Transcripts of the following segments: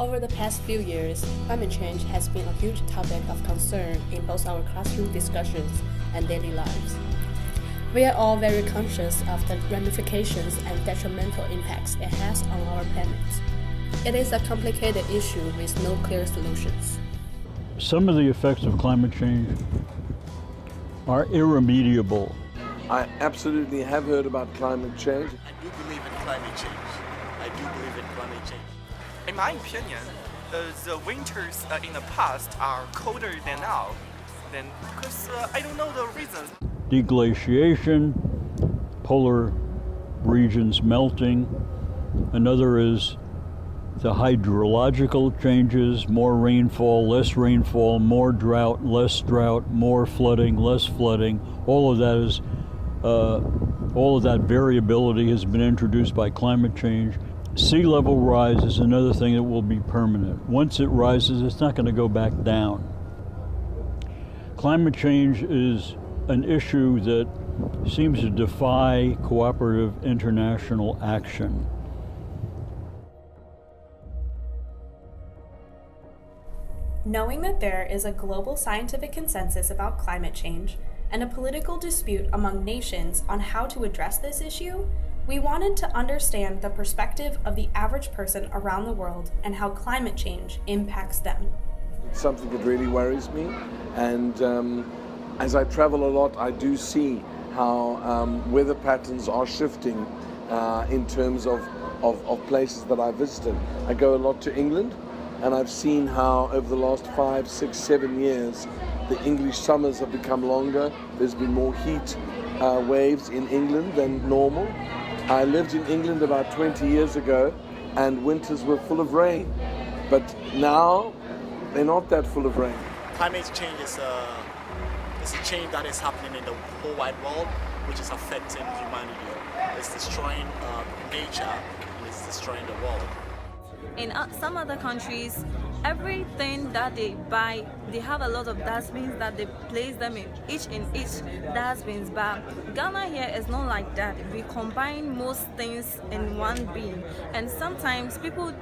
Over the past few years, climate change has been a huge topic of concern in both our classroom discussions and daily lives. We are all very conscious of the ramifications and detrimental impacts it has on our planet. It is a complicated issue with no clear solutions. Some of the effects of climate change are irremediable. I absolutely have heard about climate change. I do believe in climate change. In my opinion, the winters in the past are colder than now. Because I don't know the reasons. Deglaciation, polar regions melting. Another is the hydrological changes, more rainfall, less rainfall, more drought, less drought, more flooding, less flooding. All of that variability has been introduced by climate change. Sea level rise is another thing that will be permanent. Once it rises, it's not going to go back down. Climate change is an issue that seems to defy cooperative international action. Knowing that there is a global scientific consensus about climate change and a political dispute among nations on how to address this issue, we wanted to understand the perspective of the average person around the world and how climate change impacts them. It's something that really worries me, and as I travel a lot, I do see how weather patterns are shifting in terms of places that I visited. I go a lot to England, and I've seen how over the last 5, 6, 7 years, the English summers have become longer. There's been more heat waves in England than normal. I lived in England about 20 years ago, and winters were full of rain. But now, they're not that full of rain. Climate change is a change that is happening in the whole wide world, which is affecting humanity. It's destroying nature, and it's destroying the world. In some other countries, everything that they buy, they have a lot of dustbins that they place them in each dustbins. But Ghana here is not like that. We combine most things in one bin, and sometimes people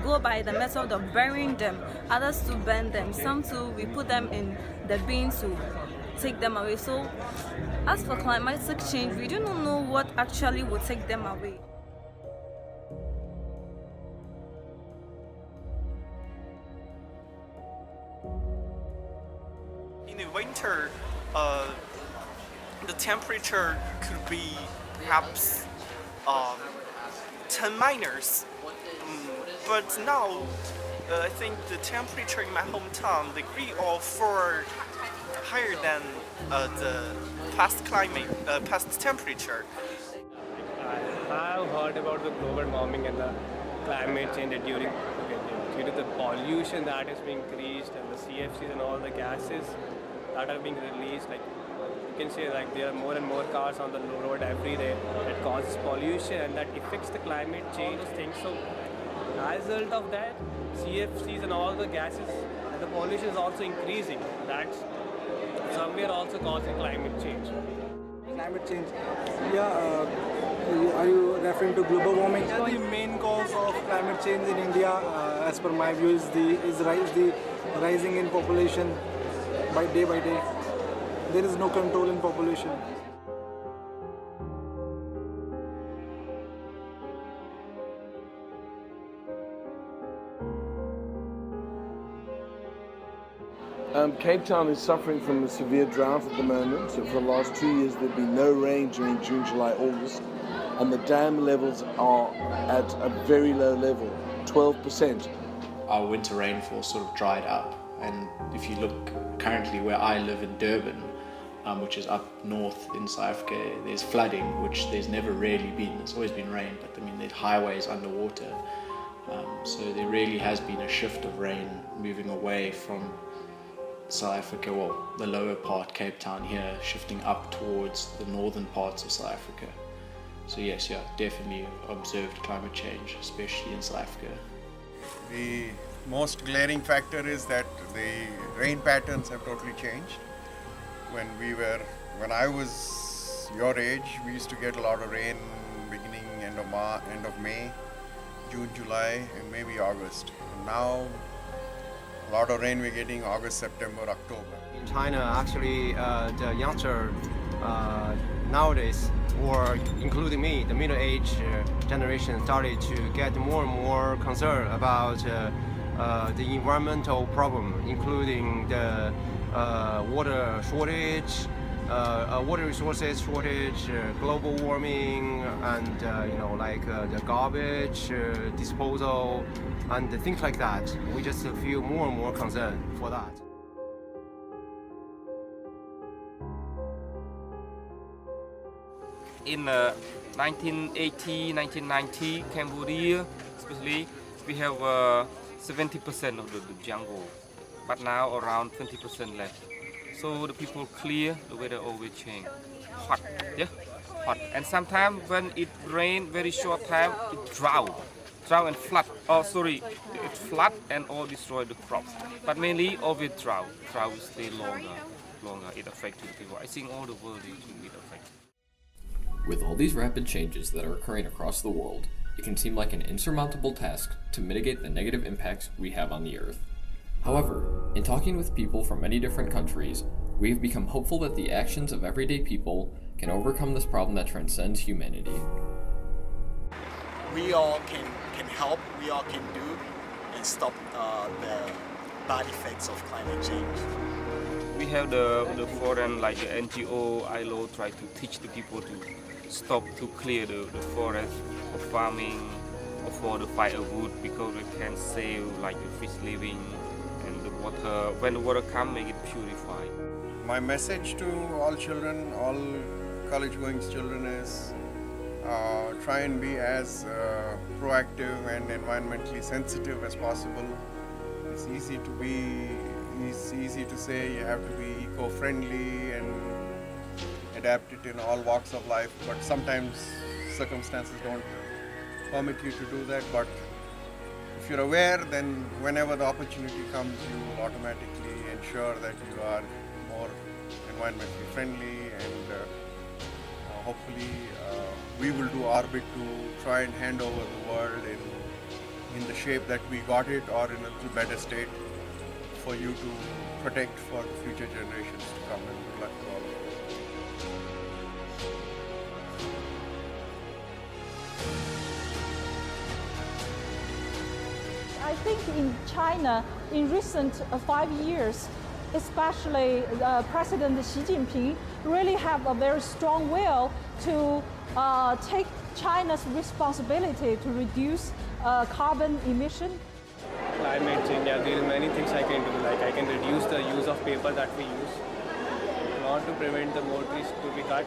go by the method of burying them. Others to burn them. Some too we put them in the bin to take them away. So, as for climatic change, we do not know what actually will take them away. In the winter, the temperature could be perhaps 10 minus. But now, I think the temperature in my hometown, degree or 4 higher than the past temperature. I have heard about the global warming and the climate change due to the pollution that is being increased and the CFCs and all the gases that are being released. Like you can say, like there are more and more cars on the road every day that causes pollution and that affects the climate change things. So as a result of that, CFCs and all the gases and the pollution is also increasing. That's somewhere also causing climate change. Climate change, are you referring to global warming? The main cause of climate change in India, as per my view, is the rising in population by day. There is no control in population. Cape Town is suffering from a severe drought at the moment. So for the last 2 years, there's been no rain during June, July, August, and the dam levels are at a very low level, 12%. Our winter rainfall sort of dried up, and if you look currently where I live in Durban, which is up north in South Africa, there's flooding, which there's never really been. It's always been rain, but I mean, the highways underwater. So there really has been a shift of rain moving away from South Africa, well, the lower part, Cape Town here, shifting up towards the northern parts of South Africa. So yes, definitely observed climate change, especially in South Africa. The most glaring factor is that the rain patterns have totally changed. When I was your age, we used to get a lot of rain beginning end of May, June, July, and maybe August. And now, a lot of rain we're getting August, September, October. In China, actually, the youngster nowadays, or including me, the middle-aged generation started to get more and more concerned about the environmental problem, including the water shortage, water resources shortage, global warming, and the garbage disposal, and things like that. We just feel more and more concerned for that. In 1980, 1990, Cambodia, especially, we have 70% of the jungle, but now around 20% left. So the people clear, the weather always change. Hot, yeah, hot. And sometimes when it rain, very short time, it drought and flood. Oh, sorry, it flood and all destroy the crops. But mainly always drought. Drought will stay longer. It affects the people. I think all the world will be affected. With all these rapid changes that are occurring across the world, it can seem like an insurmountable task to mitigate the negative impacts we have on the Earth. However, in talking with people from many different countries, we have become hopeful that the actions of everyday people can overcome this problem that transcends humanity. We all can help, we all can do and stop the bad effects of climate change. We have the foreign, like the NGO, ILO, try to teach the people to stop to clear the forest for farming or for the firewood, because we can save like the fish living and the water. When the water comes, make it purified. My message to all children, all college-going children is try and be as proactive and environmentally sensitive as possible. It's easy to say you have to be eco-friendly and adapt it in all walks of life, but sometimes circumstances don't permit you to do that. But if you're aware, then whenever the opportunity comes, you will automatically ensure that you are more environmentally friendly, and hopefully we will do our bit to try and hand over the world in the shape that we got it, or in a little better state for you to protect for the future generations to come. And good luck to all of you. I think in China, in recent 5 years, especially President Xi Jinping really have a very strong will to take China's responsibility to reduce carbon emission. Climate change, yeah, there are many things I can do. Like I can reduce the use of paper that we use, not to prevent the more trees to be cut.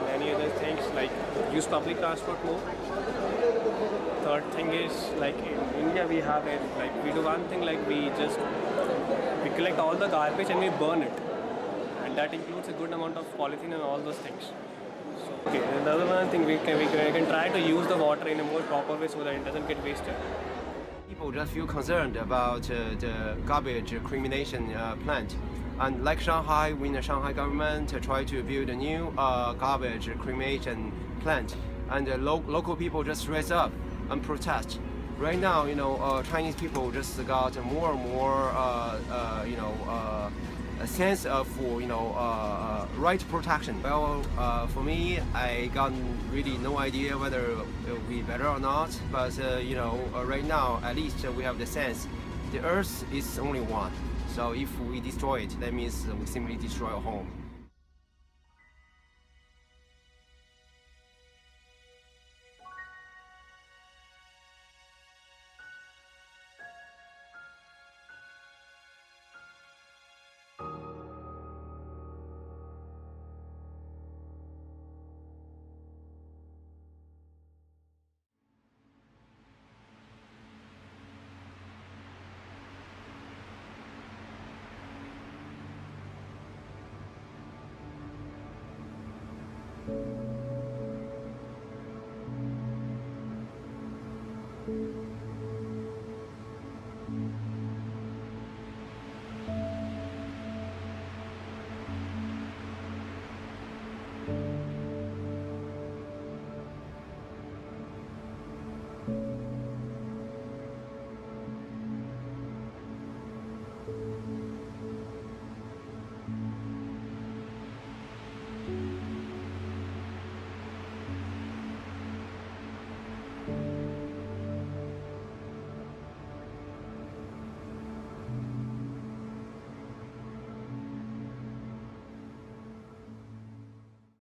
Many other things like use public transport more. Third thing is, like in India we have it, like we do one thing, like we collect all the garbage and we burn it, and that includes a good amount of polythene and all those things. So, okay, another one thing we can try to use the water in a more proper way so that it doesn't get wasted. People just feel concerned about the garbage cremation plant. And like Shanghai, when the Shanghai government tried to build a new garbage cremation plant, and the local people just raise up and protest. Right now, Chinese people just got more and more, a sense of, right protection. Well, for me, I got really no idea whether it will be better or not. But right now, at least we have the sense, the Earth is only one. So if we destroy it, that means we simply destroy our home.